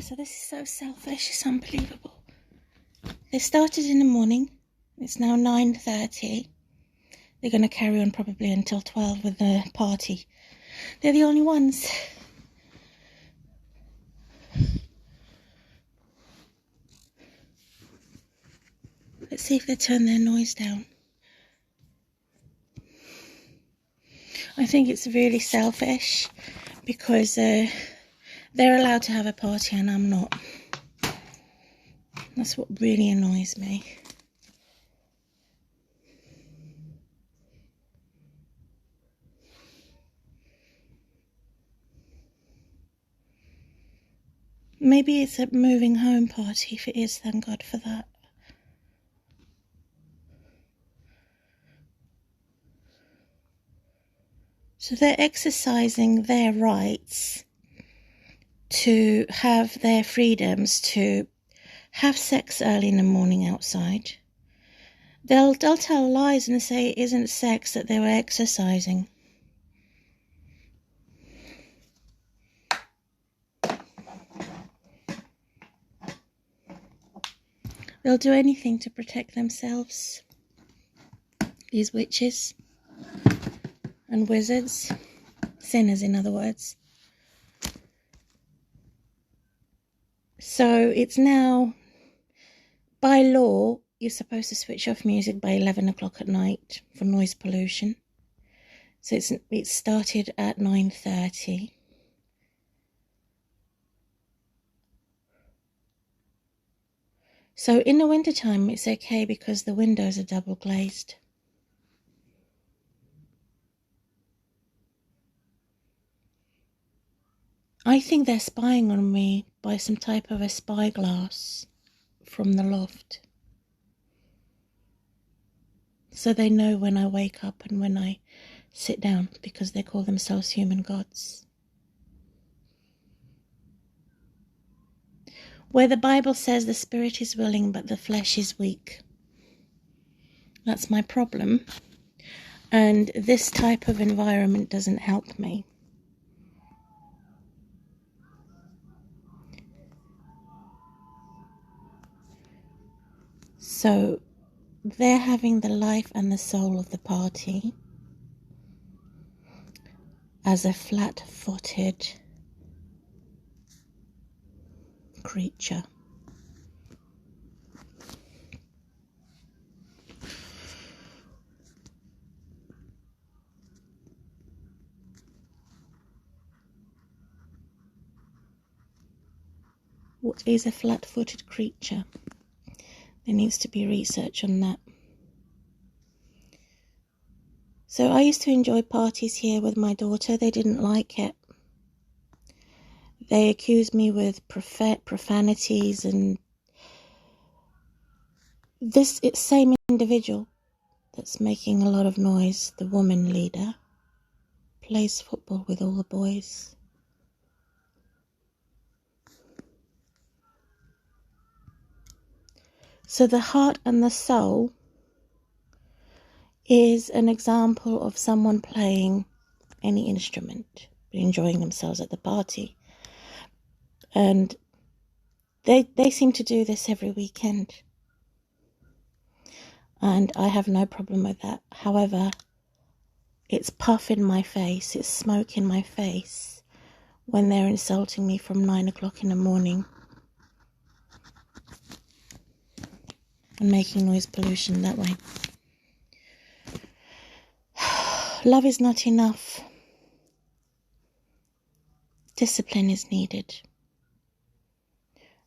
So this is so selfish, it's unbelievable. They started in the morning. It's now 9:30. They're going to carry on probably until 12 with the party. They're the only ones. Let's see if they turn their noise down. I think it's really selfish because they're allowed to have a party and I'm not. That's what really annoys me. Maybe it's a moving home party. If it is, thank God for that. So they're exercising their rights to have their freedoms to have sex early in the morning outside. They'll tell lies and say it isn't sex, that they were exercising. They'll do anything to protect themselves. These witches and wizards, sinners in other words. So it's now, by law, you're supposed to switch off music by 11 o'clock at night for noise pollution. So it started at 9:30. So in the wintertime it's okay because the windows are double glazed. I think they're spying on me by some type of a spyglass from the loft. So they know when I wake up and when I sit down, because they call themselves human gods. Where the Bible says the spirit is willing but the flesh is weak. That's my problem. And this type of environment doesn't help me. So they're having the life and the soul of the party as a flat-footed creature. What is a flat-footed creature? There needs to be research on that. So I used to enjoy parties here with my daughter. They didn't like it. They accused me with profanities, and it's same individual that's making a lot of noise, the woman leader, plays football with all the boys. So the heart and the soul is an example of someone playing any instrument, enjoying themselves at the party. And they seem to do this every weekend. And I have no problem with that. However, it's puff in my face, it's smoke in my face when they're insulting me from 9 o'clock in the morning and making noise pollution that way. Love is not enough. Discipline is needed.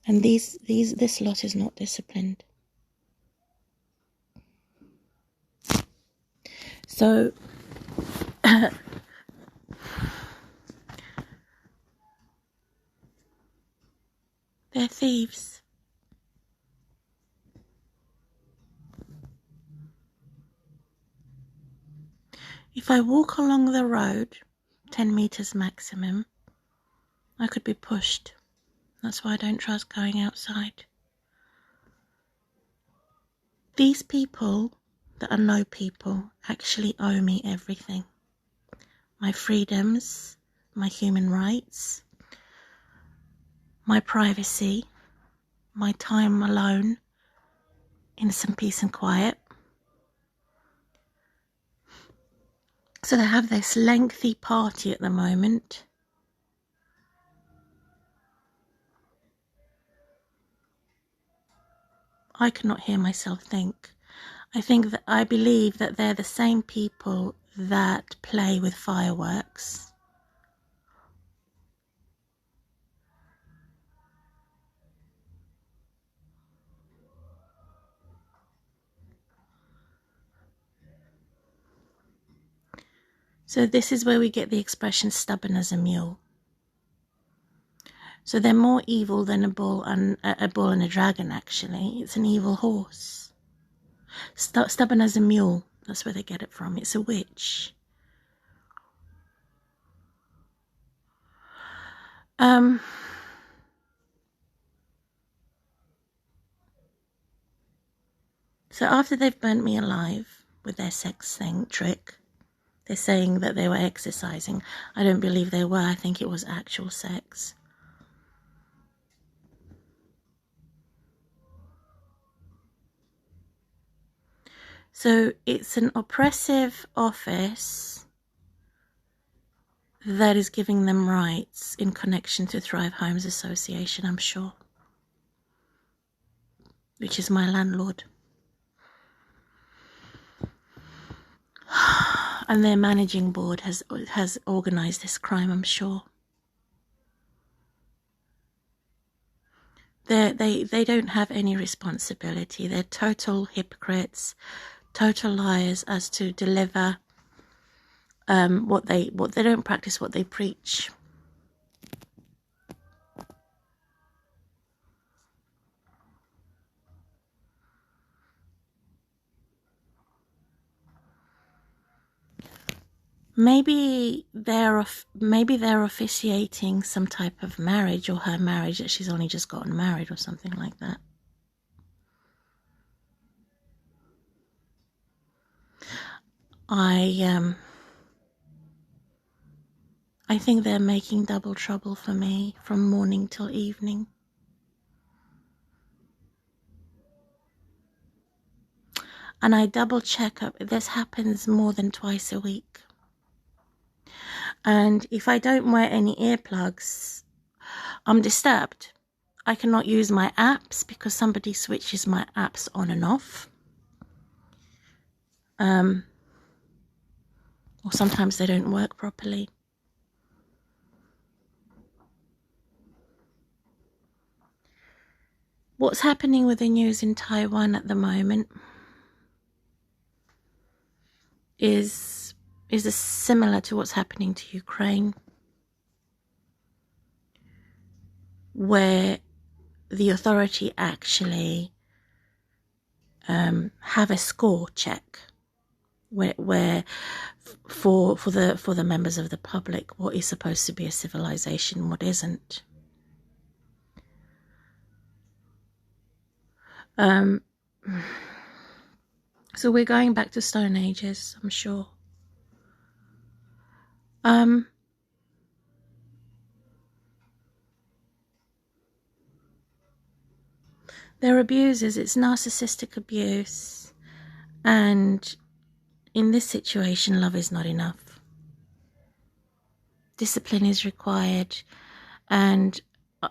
And this lot is not disciplined. So they're thieves. If I walk along the road, 10 meters maximum, I could be pushed. That's why I don't trust going outside. These people that are no people actually owe me everything. My freedoms, my human rights, my privacy, my time alone in some peace and quiet. So they have this lengthy party at the moment. I cannot hear myself think. I believe that they're the same people that play with fireworks. So this is where we get the expression stubborn as a mule. So they're more evil than a bull and a dragon, actually. It's an evil horse. Stubborn as a mule, that's where they get it from. It's a witch. So after they've burnt me alive with their sex trick, they're saying that they were exercising. I don't believe they were. I think it was actual sex. So it's an oppressive office that is giving them rights in connection to Thrive Homes Association, I'm sure, which is my landlord. And their managing board has organised this crime, I'm sure. They don't have any responsibility. They're total hypocrites, total liars as to deliver what they don't practice, what they preach. Maybe they're officiating some type of marriage, or her marriage, that she's only just gotten married or something like that. I think they're making double trouble for me from morning till evening. And I double check up. This happens more than twice a week. And if I don't wear any earplugs, I'm disturbed. I cannot use my apps because somebody switches my apps on and off. Or sometimes they don't work properly. What's happening with the news in Taiwan at the moment is similar to what's happening to Ukraine, where the authority actually have a score check, where for the members of the public, what is supposed to be a civilization, what isn't. So we're going back to Stone Ages, I'm sure. They're abusers. It's narcissistic abuse, and in this situation, love is not enough. Discipline is required, and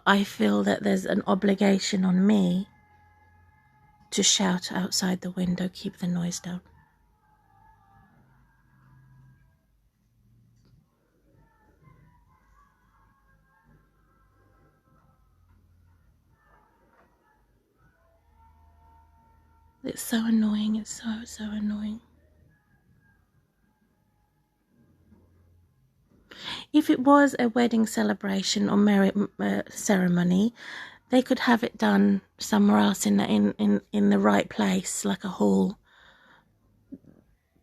I feel that there's an obligation on me to shout outside the window, keep the noise down. It's so annoying. It's so annoying. If it was a wedding celebration or marriage ceremony, they could have it done somewhere else in the right place, like a hall.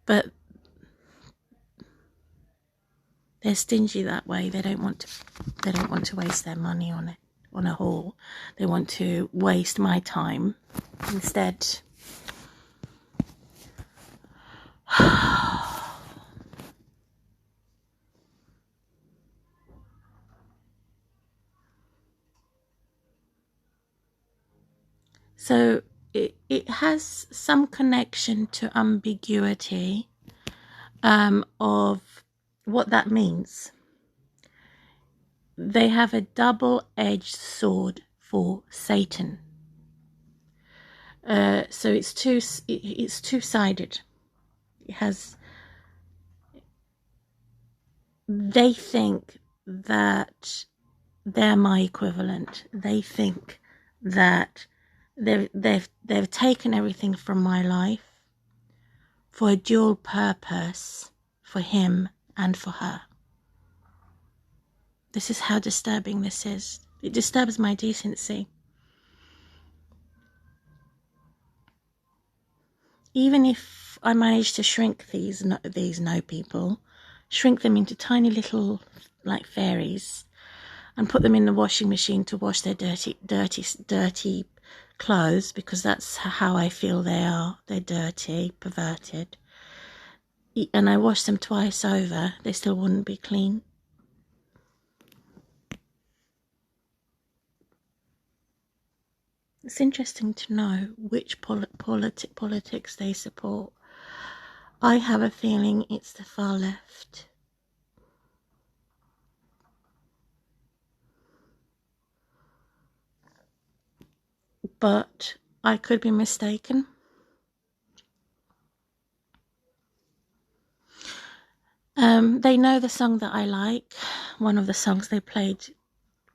But they're stingy that way. They don't want to waste their money on a hall. They want to waste my time instead. So it has some connection to ambiguity of what that means. They have a double-edged sword for Satan. So it's two-sided. It has. They think that they're my equivalent. They think that they've taken everything from my life for a dual purpose, for him and for her. This is how disturbing this is. It disturbs my decency. Even if I manage to shrink these no people, shrink them into tiny little like fairies, and put them in the washing machine to wash their dirty clothes, because that's how I feel they are. They're dirty, perverted. And I wash them twice over, they still wouldn't be clean. It's interesting to know which politics they support. I have a feeling it's the far left. But I could be mistaken. They know the song that I like. One of the songs they played,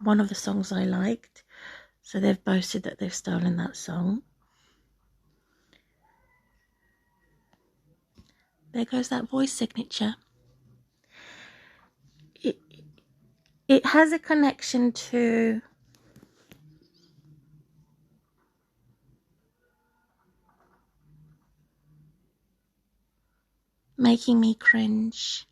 one of the songs I liked. So they've boasted that they've stolen that song. There goes that voice signature. It has a connection to making me cringe.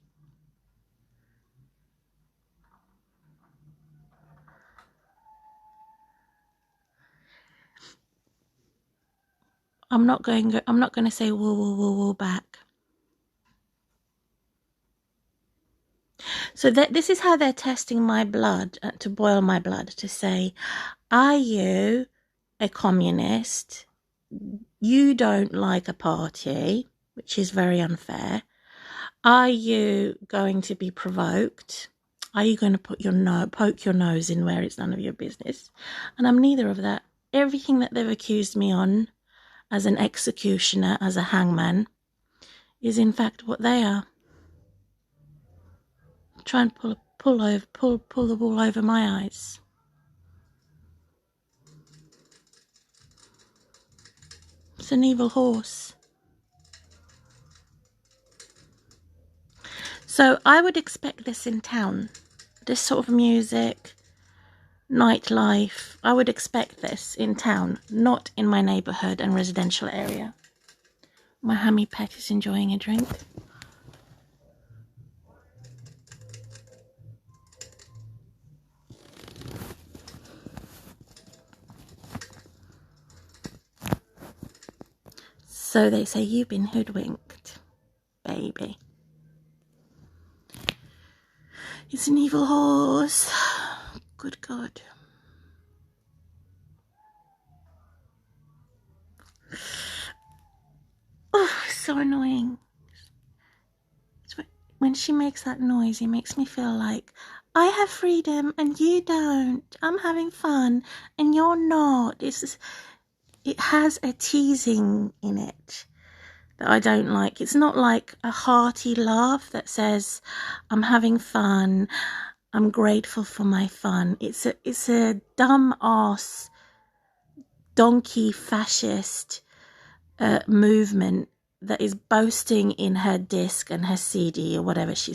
I'm not going to say woo back. So this is how they're testing my blood, to boil my blood, to say, are you a communist? You don't like a party, which is very unfair. Are you going to be provoked? Are you going to poke your nose in where it's none of your business? And I'm neither of that. Everything that they've accused me on as an executioner, as a hangman, is in fact what they are. Try and pull the wool over my eyes. It's an evil horse. So I would expect this in town. This sort of music, nightlife, I would expect this in town, not in my neighbourhood and residential area. My hammy pet is enjoying a drink. So they say, you've been hoodwinked, baby. It's an evil horse. Good God. Oh, so annoying. When she makes that noise, it makes me feel like I have freedom and you don't. I'm having fun and you're not. It has a teasing in it that I don't like. It's not like a hearty laugh that says, I'm having fun, I'm grateful for my fun. It's a dumb ass donkey fascist movement that is boasting in her disc and her CD or whatever she's